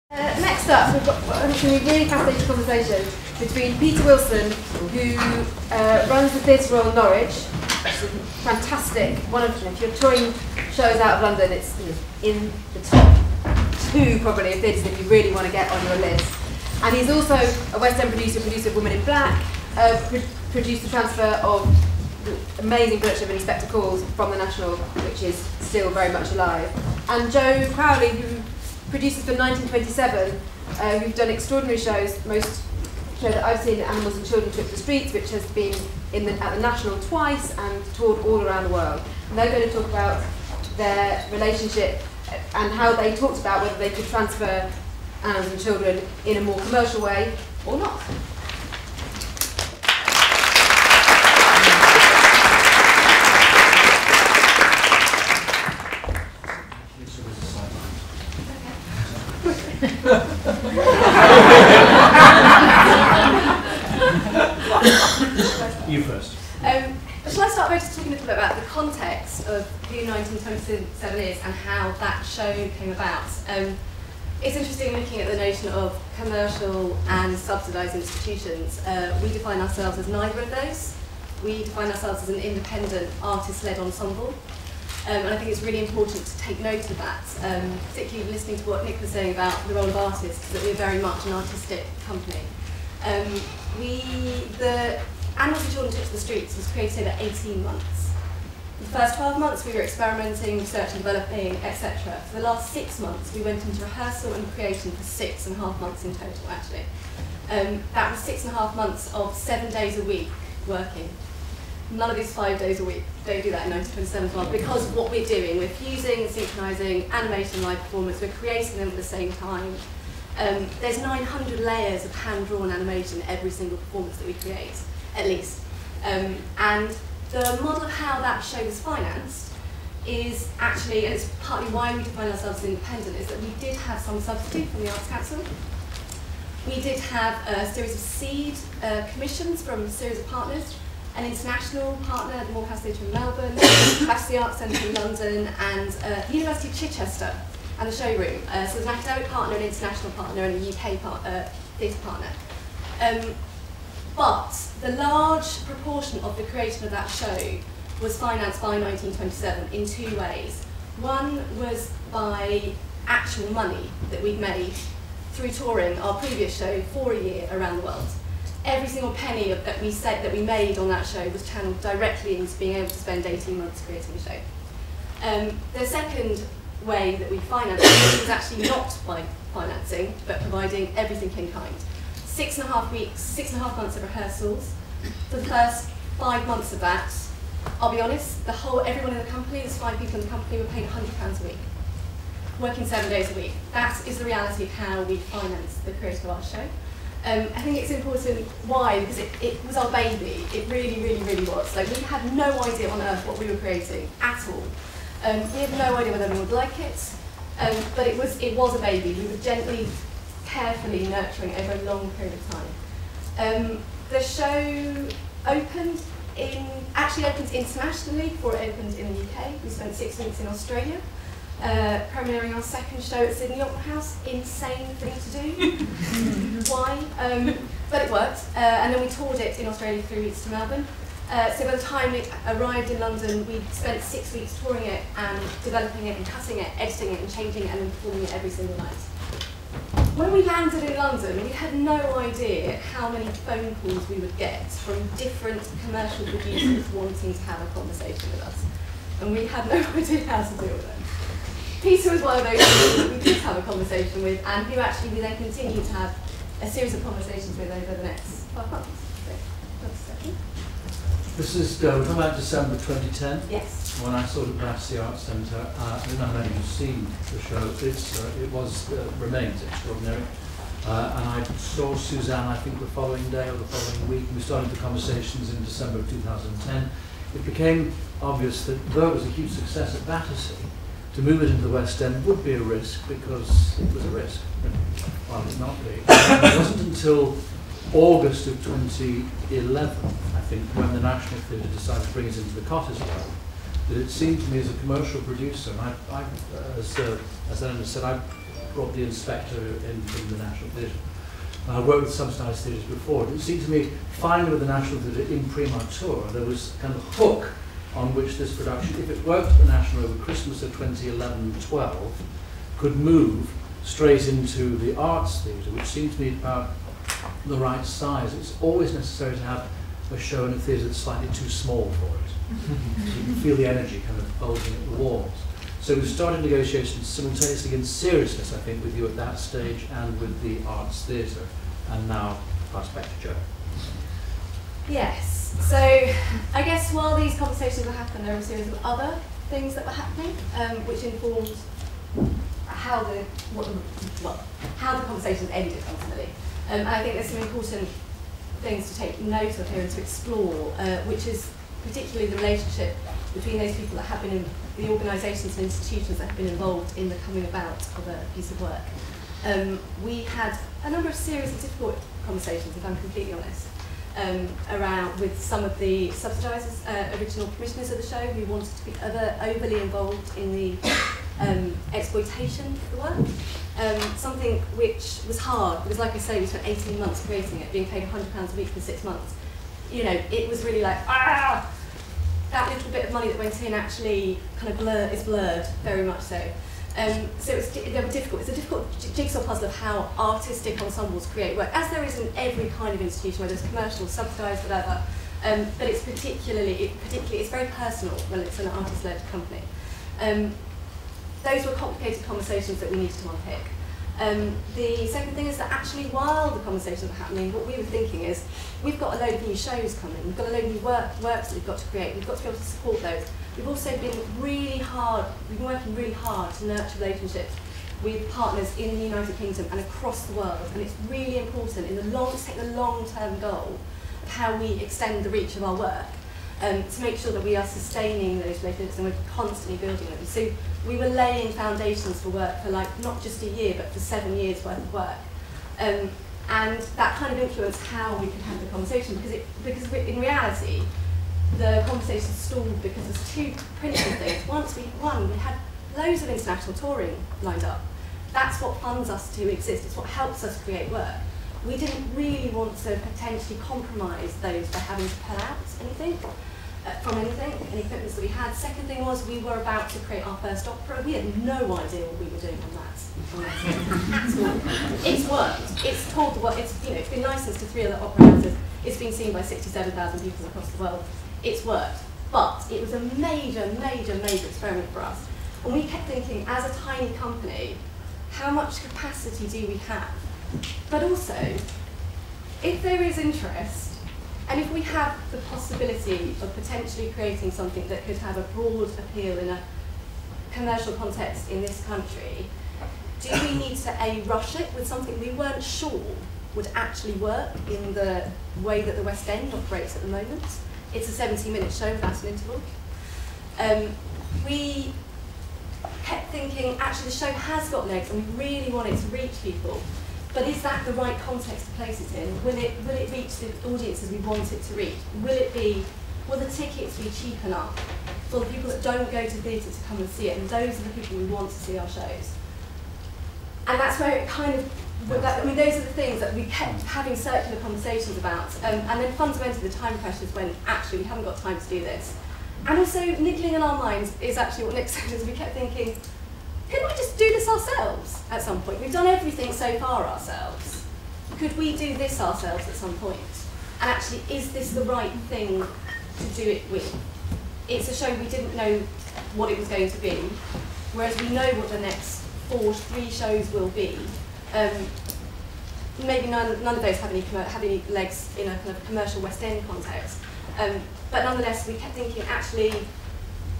Next up, we've got some really fascinating conversations between Peter Wilson, who runs the Theatre Royal Norwich, which is a fantastic, one of, if you're touring shows out of London, it's in the top 2 probably of theatres that you really want to get on your list. And he's also a West End producer of Women in Black, produced the transfer of the amazing production of Inspector Calls from the National, which is still very much alive. And Jo Crowley, who produces for 1927, who've done extraordinary shows. Most show that I've seen, Animals and Children Took the Streets, which has been at the National twice and toured all around the world. And they're going to talk about their relationship and how they talked about whether they could transfer Animals and Children in a more commercial way or not. You first. Shall I start by just talking a little bit about the context of who 1927 is and how that show came about? It's interesting looking at the notion of commercial and subsidised institutions. We define ourselves as neither of those. We define ourselves as an independent, artist-led ensemble. And I think it's really important to take note of that, particularly listening to what Nick was saying about the role of artists, that we're very much an artistic company. The Animals and Children Took to the Streets was created over 18 months. The first 12 months we were experimenting, research and developing, etc. For the last 6 months we went into rehearsal and creation for 6.5 months in total, actually. That was 6.5 months of 7 days a week working. None of these 5 days a week. Don't do that in 1927 as well, because what we're doing, we're fusing and synchronising animation and live performance, we're creating them at the same time. There's 900 layers of hand-drawn animation every single performance that we create, at least. And the model of how that show was financed is actually, and it's partly why we define ourselves as independent, is that we did have some subsidy from the Arts Council. We did have a series of seed commissions from a series of partners, an international partner, the Moorhouse Theatre in Melbourne, the Arts Centre in London, and the University of Chichester, and the showroom. So there's an academic partner, an international partner, and a UK theatre partner. But the large proportion of the creation of that show was financed by 1927 in 2 ways. One was by actual money that we'd made through touring our previous show for a year around the world. Every single penny that we made on that show was channeled directly into being able to spend 18 months creating a show. The second way that we financed it was actually not by financing, but providing everything in kind. 6.5 weeks, 6.5 months of rehearsals. For the first 5 months of that, I'll be honest, everyone in the company, there's 5 people in the company, were paid £100 a week, working 7 days a week. That is the reality of how we finance the creation of our show. I think it's important, why? Because it was our baby. It really, really, really was. Like, we had no idea on earth what we were creating at all. We had no idea whether anyone would like it, but it was a baby. We were gently, carefully nurturing over a long period of time. The show actually opened internationally before it opened in the UK. We spent 6 weeks in Australia, premiering our second show at Sydney Opera House. Insane thing to do. Why? But it worked. And then we toured it in Australia 3 weeks to Melbourne. So by the time it arrived in London, we'd spent 6 weeks touring it and developing it and cutting it, editing it and changing it and then performing it every single night. When we landed in London, we had no idea how many phone calls we would get from different commercial producers wanting to have a conversation with us. And we had no idea how to deal with them. Peter was one of those people that we did have a conversation with, and who actually we then continued to have a series of conversations with over the next 5 months. This is, we're talking about December 2010. Yes. When I saw it at the Arts Centre, I don't know how many of you have seen the show. It remains extraordinary. And I saw Suzanne, I think, the following day or the following week. We started the conversations in December of 2010. It became obvious that though it was a huge success at Battersea, to move it into the West End would be a risk, because it was a risk. Well, it not be. It wasn't until August of 2011, I think, when the National Theatre decided to bring us into the Cottage Club, that it seemed to me as a commercial producer, and as Eleanor said, I've brought the inspector in the National Theatre. I worked with subsidised theatres before, and it seemed to me, finally with the National Theatre in Primatur, there was kind of a hook on which this production, if it worked at the National over Christmas of 2011-12, could move straight into the Arts Theatre, which seemed to me about the right size. It's always necessary to have a show in a theatre that's slightly too small for it. So you can feel the energy kind of bulging at the walls. So we started negotiations simultaneously in seriousness, I think, with you at that stage and with the Arts Theatre. And now, pass back to Jo. Yes, so I guess while these conversations were happening, there were a series of other things that were happening, which informed how the conversations ended ultimately. And I think there's some important things to take note of here and to explore, which is particularly the relationship between those people that have been in the organisations and institutions that have been involved in the coming about of a piece of work. We had a number of serious and difficult conversations, if I'm completely honest, around with some of the subsidisers, original commissioners of the show, who wanted to be overly involved in the exploitation of the work. Something which was hard, because like I say, we spent 18 months creating it, being paid £100 a week for 6 months. You know, it was really like, that little bit of money that went in actually kind of is blurred, very much so. So they were difficult. It's a difficult jigsaw puzzle of how artistic ensembles create work, as there is in every kind of institution, whether it's commercial, subsidised, whatever. But it's particularly, it's very personal when it's an artist-led company. Those were complicated conversations that we needed to unpick. The second thing is that actually, while the conversations were happening, what we were thinking is, we've got a load of new shows coming, we've got a load of new works that we've got to create, we've got to be able to support those. We've also been working really hard to nurture relationships with partners in the United Kingdom and across the world, and it's really important to take the long-term goal of how we extend the reach of our work, to make sure that we are sustaining those relationships and we're constantly building them. So we were laying foundations for work for not just a year, but for 7 years worth of work. And that kind of influenced how we could have the conversation, because in reality, the conversation stalled because there's two principal things. One, we had loads of international touring lined up. That's what funds us to exist. It's what helps us create work. We didn't really want to potentially compromise those by having to pull out anything from any commitments that we had. Second thing was, we were about to create our first opera. We had no idea what we were doing on that. It's worked. It's told the world. It's been licensed to 3 other opera houses. It's been seen by 67,000 people across the world. It's worked, but it was a major experiment for us. And we kept thinking, as a tiny company, how much capacity do we have? But also, if there is interest, and if we have the possibility of potentially creating something that could have a broad appeal in a commercial context in this country, do we need to rush it with something we weren't sure would actually work in the way that the West End operates at the moment? It's a 70-minute show without an interval. We kept thinking, actually the show has got legs and we really want it to reach people, but is that the right context to place it in? Will it reach the audiences we want it to reach? Will the tickets be cheap enough for the people that don't go to theatre to come and see it? And those are the people we want to see our shows. And that's where it kind of, those are the things that we kept having circular conversations about. And then fundamentally the time pressures when actually we haven't got time to do this. And also niggling in our minds is actually what Nick said, is we kept thinking, could we just do this ourselves at some point? We've done everything so far ourselves. Could we do this ourselves at some point? And actually, is this the right thing to do it with? It's a show we didn't know what it was going to be, whereas we know what the next 3 shows will be. Maybe none of those have any legs in a kind of commercial West End context. But nonetheless, we kept thinking, actually,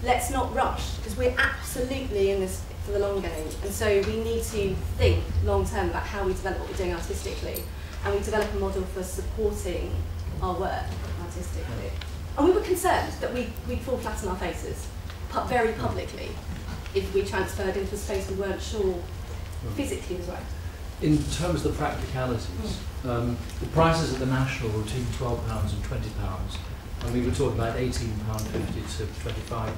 let's not rush, because we're absolutely in this for the long game. And so we need to think long term about how we develop what we're doing artistically. And we develop a model for supporting our work artistically. And we were concerned that we'd fall flat on our faces, very publicly, if we transferred into a space we weren't sure physically was right. In terms of the practicalities, the prices at the National were between £12 and £20, and we were talking about £18.50 to £25.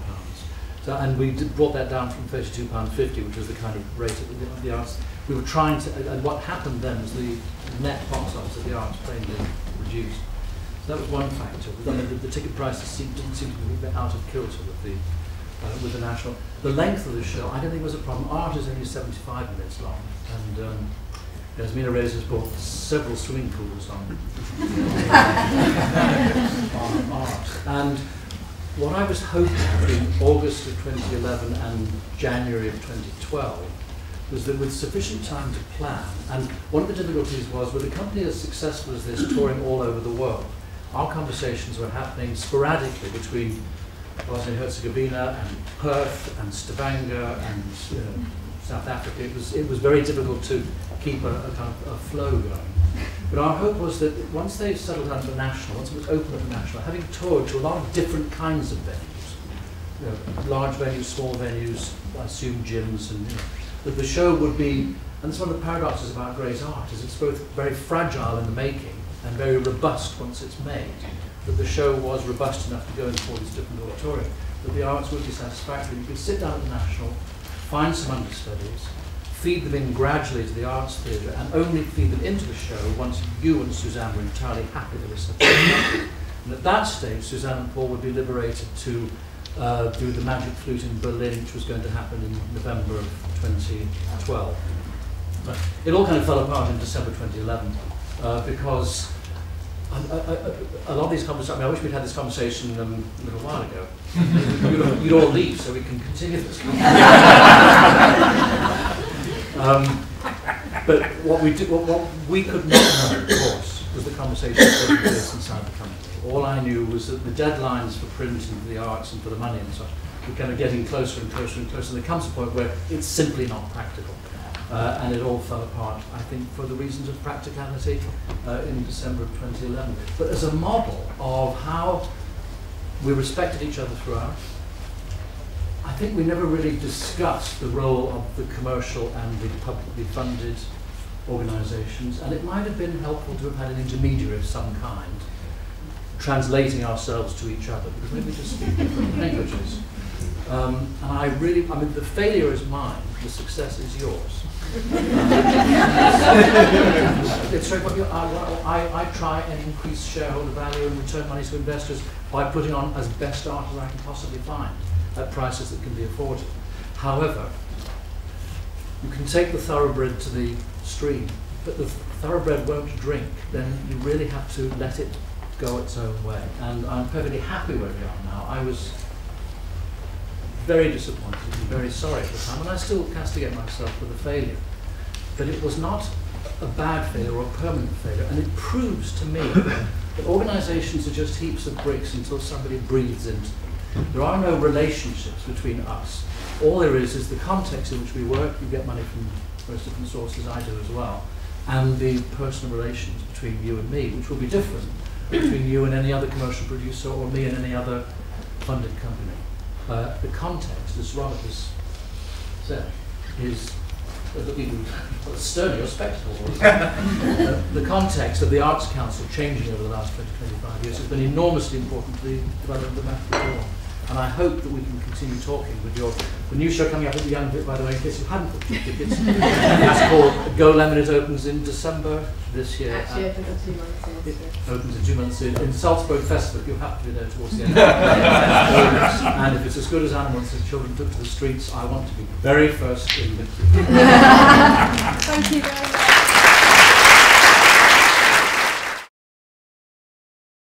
So, and we brought that down from £32.50, which was the kind of rate at the arts. We were trying to, and what happened then was the net box office of the arts plainly reduced. So that was one factor. The ticket prices didn't seem to be a bit out of kilter with the national. The length of the show, I don't think was a problem. Art is only 75 minutes long, and as Mina Reyes has bought several swimming pools on art. And what I was hoping between August of 2011 and January of 2012 was that with sufficient time to plan, and one of the difficulties was with a company as successful as this touring all over the world, our conversations were happening sporadically between Bosnia and Herzegovina and Perth and Stavanger and South Africa. It was very difficult to keep a kind of a flow going. But our hope was that once they settled down at the National, once it was open at the National, having toured to a lot of different kinds of venues, large venues, small venues, I assume gyms, and that the show would be, and it's one of the paradoxes about great art, is it's both very fragile in the making and very robust once it's made. That the show was robust enough to go into all these different auditoriums, that the arts would be satisfactory. You could sit down at the National, find some understudies, feed them in gradually to the arts theatre, and only feed them into the show once you and Suzanne were entirely happy with the And at that stage, Suzanne and Paul would be liberated to do the Magic Flute in Berlin, which was going to happen in November of 2012. But it all kind of fell apart in December 2011 because a lot of these conversations, I mean, I wish we'd had this conversation a little while ago. You'd all leave so we can continue this conversation. But what we could not know, of course, was the conversation taking place inside the company. All I knew was that the deadlines for print and for the arts and for the money and such were kind of getting closer and closer and closer. And there comes a point where it's simply not practical. And it all fell apart, I think, for the reasons of practicality in December of 2011. But as a model of how we respected each other throughout, I think we never really discussed the role of the commercial and the publicly funded organisations, and it might have been helpful to have had an intermediary of some kind, translating ourselves to each other, because maybe we just speak different languages. And I mean, the failure is mine, the success is yours. It's very, I try and increase shareholder value and return money to investors by putting on as best art as I can possibly find at prices that can be afforded. However, you can take the thoroughbred to the stream, but the thoroughbred won't drink. Then you really have to let it go its own way. And I'm perfectly happy where we are now. I was very disappointed and very sorry at the time, and I still castigate myself for the failure. But it was not a bad failure or a permanent failure, and it proves to me that organisations are just heaps of bricks until somebody breathes into them. There are no relationships between us. All there is the context in which we work. You get money from various different sources, I do as well, and the personal relations between you and me, which will be different between you and any other commercial producer or me and any other funded company. The context, as Robert has said, is sternly respectable. The context of the Arts Council changing over the last 20-25 years has been enormously important to the development of math reform. And I hope that we can continue talking with the new show coming up at the Young Bit, by the way, in case you hadn't booked your tickets. It's called Go Lemon. It opens in December this year. Actually, it opens in 2 months. It opens in 2 months in Salzburg Festival. You'll have to be there towards the end. And if it's as good as Animals and Children Took to the Streets, I want to be very first in the queue. Thank you very much.